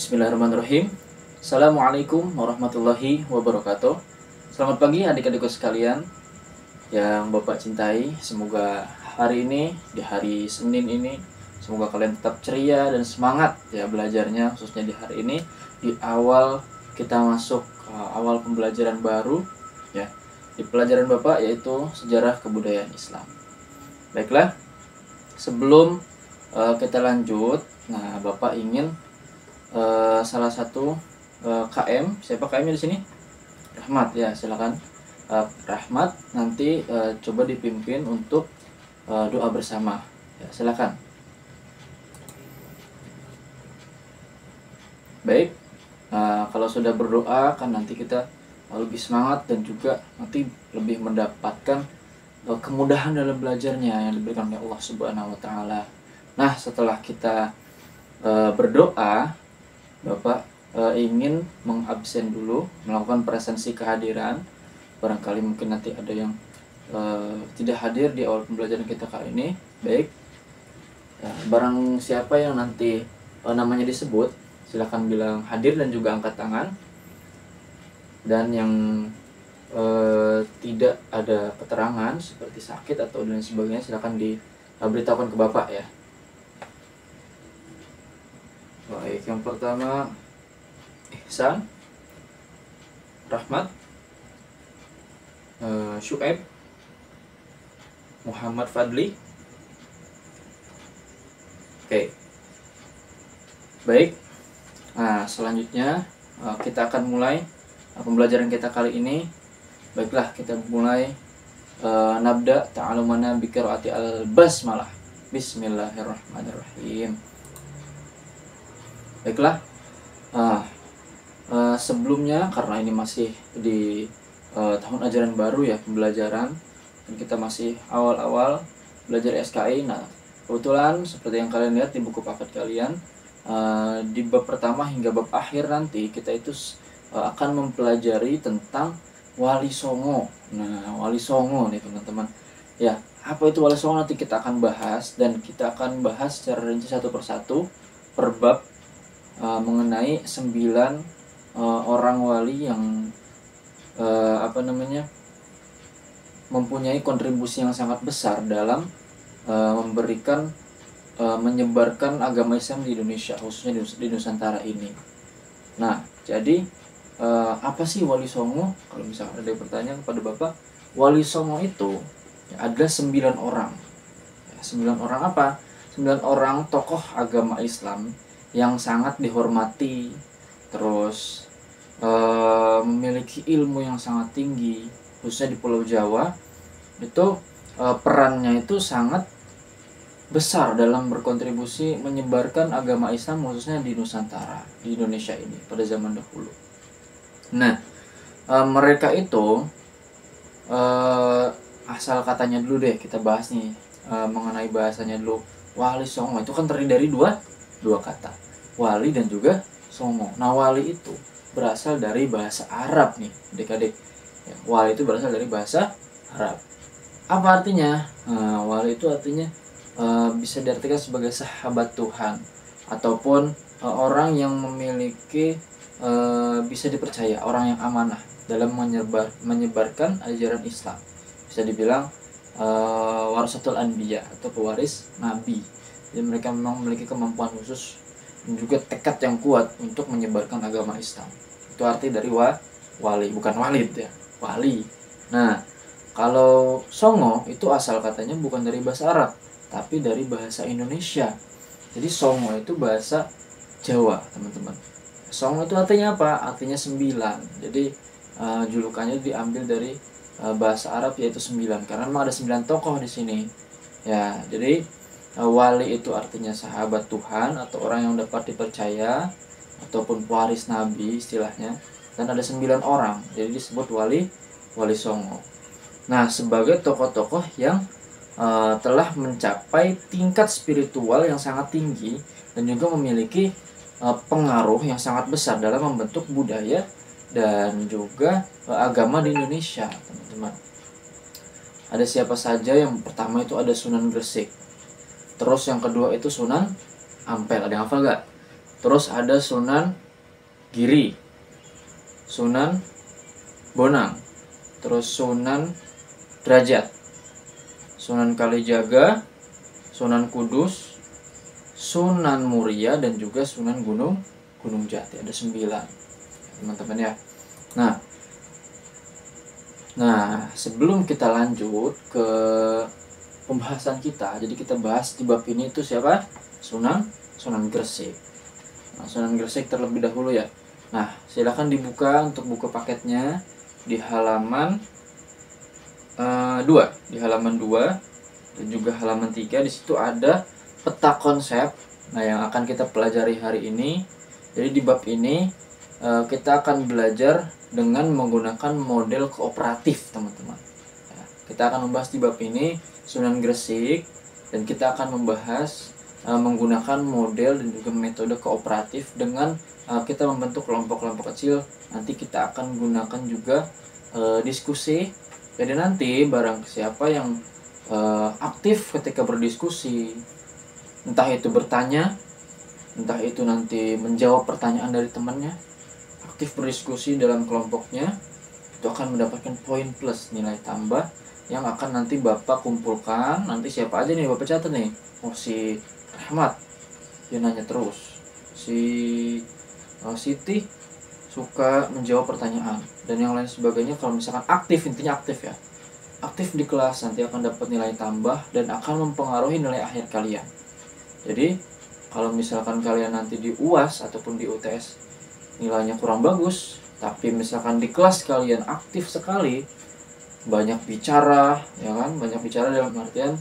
Bismillahirrahmanirrahim. Assalamualaikum warahmatullahi wabarakatuh. Selamat pagi adik-adikku sekalian yang Bapak cintai. Semoga hari ini, di hari Senin ini, semoga kalian tetap ceria dan semangat ya belajarnya, khususnya di hari ini, di awal kita masuk awal pembelajaran baru ya, di pelajaran Bapak, yaitu sejarah kebudayaan Islam. Baiklah, sebelum kita lanjut, nah Bapak ingin salah satu KM, siapa KM-nya di sini? Rahmat ya, silakan. Rahmat nanti coba dipimpin untuk doa bersama. Ya, silakan. Baik. Kalau sudah berdoa kan nanti kita lebih semangat dan juga nanti lebih mendapatkan kemudahan dalam belajarnya yang diberikan oleh Allah Subhanahu wa taala. Nah, setelah kita berdoa, Bapak ingin mengabsen dulu, melakukan presensi kehadiran. Barangkali mungkin nanti ada yang tidak hadir di awal pembelajaran kita kali ini. Baik, barang siapa yang nanti namanya disebut, silahkan bilang hadir dan juga angkat tangan. Dan yang tidak ada keterangan seperti sakit atau dan sebagainya, silahkan diberitahukan ke Bapak ya. Baik, yang pertama Ihsan, Rahmat, Syuaib, Muhammad Fadli. Oke. Baik. Nah, selanjutnya kita akan mulai pembelajaran kita kali ini. Baiklah, kita mulai nabda ta'alumana bi qiraati al-basmalah. Bismillahirrahmanirrahim. Baiklah, sebelumnya karena ini masih di tahun ajaran baru ya, pembelajaran, dan kita masih awal-awal belajar SKI. Nah, kebetulan seperti yang kalian lihat di buku paket kalian, di bab pertama hingga bab akhir nanti kita itu akan mempelajari tentang Wali Songo. Nah, Wali Songo nih teman-teman ya, apa itu Wali Songo nanti kita akan bahas, dan kita akan bahas secara rinci satu persatu per bab mengenai 9 orang wali yang mempunyai kontribusi yang sangat besar dalam memberikan menyebarkan agama Islam di Indonesia, khususnya di Nusantara ini. Nah, jadi apa sih Wali Songo? Kalau misalkan ada yang bertanya kepada Bapak, Wali Songo itu ya, ada 9 orang. Ya, 9 orang apa? 9 orang tokoh agama Islam yang sangat dihormati, terus memiliki ilmu yang sangat tinggi, khususnya di Pulau Jawa. Itu perannya itu sangat besar dalam berkontribusi menyebarkan agama Islam, khususnya di Nusantara, di Indonesia ini pada zaman dahulu. Nah, mereka itu asal katanya dulu deh kita bahas nih, mengenai bahasanya dulu. Wali Songo itu kan terdiri dari dua kata, wali dan juga songo. Nah, wali itu berasal dari bahasa Arab nih adik-adik ya, wali itu berasal dari bahasa Arab. Apa artinya? Nah, wali itu artinya bisa diartikan sebagai sahabat Tuhan, ataupun orang yang memiliki bisa dipercaya, orang yang amanah dalam menyebarkan ajaran Islam. Bisa dibilang warasatul anbiya atau pewaris nabi. Jadi mereka memang memiliki kemampuan khusus dan juga tekad yang kuat untuk menyebarkan agama Islam. Itu arti dari wali, bukan walid ya, wali. Nah, kalau songo itu asal katanya bukan dari bahasa Arab, tapi dari bahasa Indonesia. Jadi songo itu bahasa Jawa, teman-teman. Songo itu artinya apa? Artinya 9. Jadi julukannya diambil dari bahasa Arab, yaitu 9, karena memang ada 9 tokoh di sini. Ya, jadi wali itu artinya sahabat Tuhan atau orang yang dapat dipercaya ataupun pewaris nabi istilahnya, dan ada 9 orang, jadi disebut wali songo. Nah, sebagai tokoh-tokoh yang telah mencapai tingkat spiritual yang sangat tinggi dan juga memiliki pengaruh yang sangat besar dalam membentuk budaya dan juga agama di Indonesia, teman-teman. Ada siapa saja? Yang pertama itu ada Sunan Gresik. Terus yang kedua itu Sunan Ampel. Ada yang hafal gak? Terus ada Sunan Giri, Sunan Bonang, terus Sunan Derajat, Sunan Kalijaga, Sunan Kudus, Sunan Muria, dan juga Sunan Gunung Jati. Ada 9, teman-teman ya. Nah, sebelum kita lanjut ke pembahasan kita, jadi kita bahas di bab ini itu siapa? Sunan Gresik. Nah, Sunan Gresik terlebih dahulu ya. Nah, silakan dibuka untuk buku paketnya di halaman 2, di halaman 2 dan juga halaman 3. Di situ ada peta konsep yang akan kita pelajari hari ini. Jadi di bab ini kita akan belajar dengan menggunakan model kooperatif, teman-teman. Kita akan membahas di bab ini Sunan Gresik, dan kita akan membahas menggunakan model dan juga metode kooperatif dengan kita membentuk kelompok-kelompok kecil. Nanti kita akan gunakan juga diskusi. Jadi nanti barang siapa yang aktif ketika berdiskusi, entah itu bertanya, entah itu nanti menjawab pertanyaan dari temannya, aktif berdiskusi dalam kelompoknya, itu akan mendapatkan poin plus, nilai tambah yang akan nanti Bapak kumpulkan. Nanti siapa aja nih Bapak catat nih. Oh, si Rahmat, dia nanya terus. Si Siti suka menjawab pertanyaan, dan yang lain sebagainya. Kalau misalkan aktif, intinya aktif ya, aktif di kelas, nanti akan dapat nilai tambah dan akan mempengaruhi nilai akhir kalian. Jadi kalau misalkan kalian nanti di UAS ataupun di UTS nilainya kurang bagus, tapi misalkan di kelas kalian aktif sekali, banyak bicara, ya kan, banyak bicara dalam artian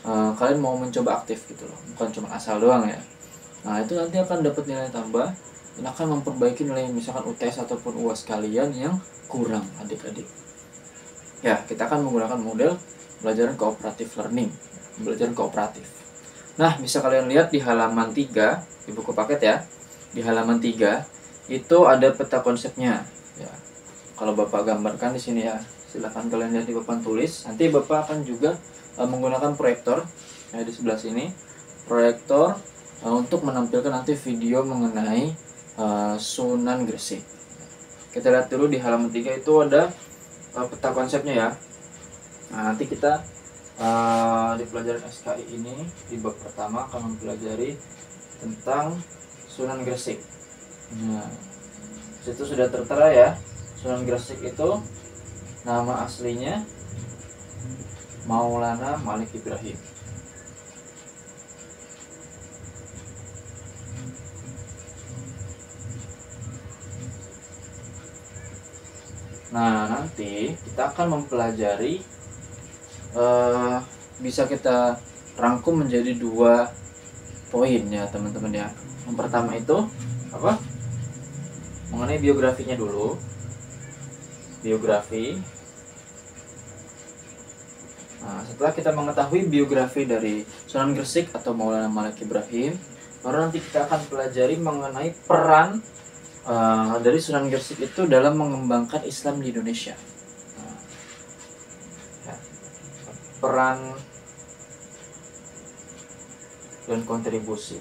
kalian mau mencoba aktif gitu loh, bukan cuma asal doang ya. Nah, itu nanti akan dapat nilai tambah dan akan memperbaiki nilai misalkan UTS ataupun UAS kalian yang kurang, adik-adik. Ya, kita akan menggunakan model pembelajaran cooperative learning, pembelajaran kooperatif. Nah, bisa kalian lihat di halaman 3 di buku paket ya. Di halaman 3 itu ada peta konsepnya. Ya, kalau Bapak gambarkan di sini ya. Silakan kalian lihat di papan tulis. Nanti Bapak akan juga menggunakan proyektor ya, di sebelah sini. Proyektor untuk menampilkan nanti video mengenai Sunan Gresik. Kita lihat dulu di halaman 3 itu ada peta konsepnya ya. Nah, nanti kita di pelajaran SKI ini di bab pertama akan mempelajari tentang Sunan Gresik. Nah, situ sudah tertera ya. Sunan Gresik itu nama aslinya Maulana Malik Ibrahim. Nah, nanti kita akan mempelajari bisa kita rangkum menjadi 2 poin ya, teman-teman ya. Yang pertama itu apa? Mengenai biografinya dulu. Biografi. Nah, setelah kita mengetahui biografi dari Sunan Gresik atau Maulana Malik Ibrahim, baru nanti kita akan pelajari mengenai peran dari Sunan Gresik itu dalam mengembangkan Islam di Indonesia. Peran dan kontribusi.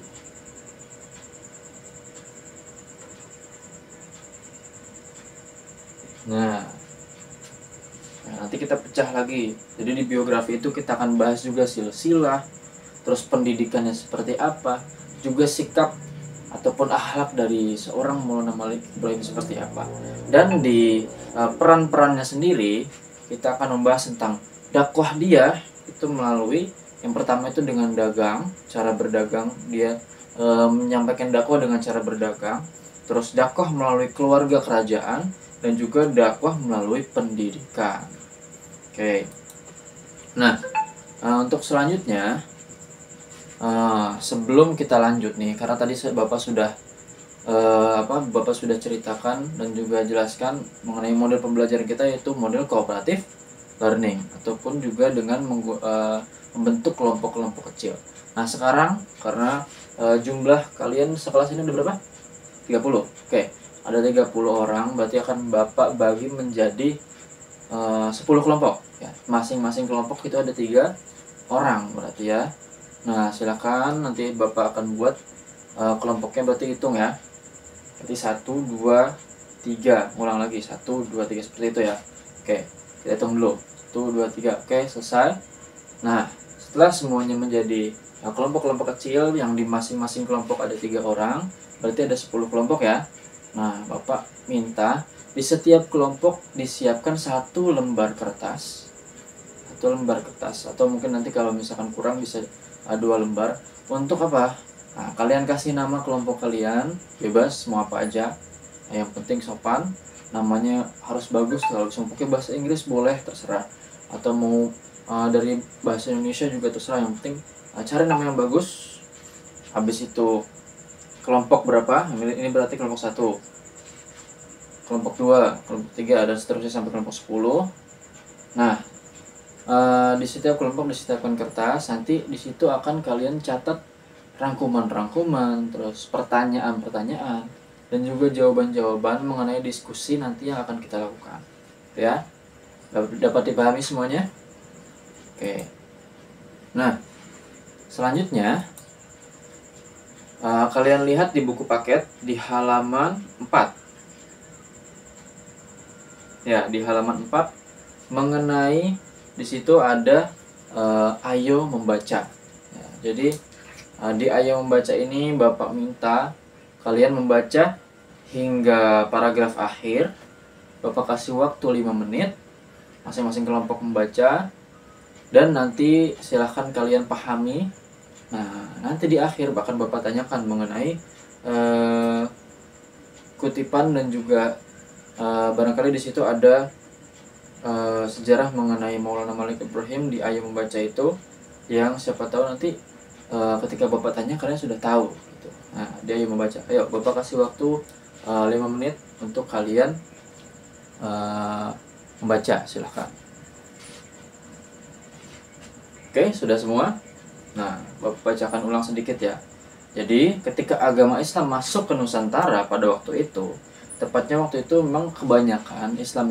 Nah, nanti kita pecah lagi. Jadi di biografi itu kita akan bahas juga silsilah, terus pendidikannya seperti apa, juga sikap ataupun akhlak dari seorang Maulana Malik Ibrahim seperti apa. Dan di peran-perannya sendiri kita akan membahas tentang dakwah dia itu melalui yang pertama itu dengan dagang, cara berdagang. Dia menyampaikan dakwah dengan cara berdagang, terus dakwah melalui keluarga kerajaan, dan juga dakwah melalui pendidikan. Oke. Nah, untuk selanjutnya sebelum kita lanjut nih, karena tadi Bapak sudah Bapak sudah ceritakan dan juga jelaskan mengenai model pembelajaran kita, yaitu model cooperative learning ataupun juga dengan membentuk kelompok-kelompok kecil. Nah, sekarang karena jumlah kalian sekelas ini ada berapa? 30. Oke. Ada 30 orang, berarti akan Bapak bagi menjadi 10 kelompok ya. Masing-masing kelompok itu ada 3 orang berarti ya. Nah, silakan nanti Bapak akan buat kelompoknya berarti hitung ya. Berarti 1, 2, 3. Ulang lagi 1, 2, 3 seperti itu ya. Oke, kita hitung dulu. 1, 2, 3. Oke, selesai. Nah, setelah semuanya menjadi kelompok-kelompok kecil yang di masing-masing kelompok ada 3 orang, berarti ada 10 kelompok ya. Nah, Bapak minta di setiap kelompok disiapkan 1 lembar kertas. 1 lembar kertas, atau mungkin nanti kalau misalkan kurang bisa 2 lembar. Untuk apa? Nah, kalian kasih nama kelompok kalian, bebas mau apa aja. Yang penting sopan, namanya harus bagus. Kalau bisa pakai bahasa Inggris boleh, terserah. Atau mau dari bahasa Indonesia juga terserah. Yang penting cari nama yang bagus. Habis itu kelompok berapa? Ini berarti kelompok 1, kelompok 2, kelompok 3, dan seterusnya sampai kelompok 10. Nah, di setiap kelompok disediakan kertas. Nanti di situ akan kalian catat rangkuman-rangkuman, terus pertanyaan-pertanyaan, dan juga jawaban-jawaban mengenai diskusi nanti yang akan kita lakukan. Ya, dapat dipahami semuanya? Oke. Nah, selanjutnya kalian lihat di buku paket di halaman 4. Ya, di halaman 4 mengenai di situ ada ayo membaca. Ya, jadi di ayo membaca ini Bapak minta kalian membaca hingga paragraf akhir. Bapak kasih waktu 5 menit masing-masing kelompok membaca, dan nanti silahkan kalian pahami. Nah, nanti di akhir bahkan Bapak tanyakan mengenai kutipan, dan juga barangkali di situ ada sejarah mengenai Maulana Malik Ibrahim di ayo membaca itu, yang siapa tahu nanti ketika Bapak tanya kalian sudah tahu gitu. Nah, dia ayo membaca. Ayo, Bapak kasih waktu 5 menit untuk kalian membaca, silahkan. Oke, sudah semua? Nah, Bapak bacakan ulang sedikit ya. Jadi, ketika agama Islam masuk ke Nusantara pada waktu itu, tepatnya waktu itu memang kebanyakan Islam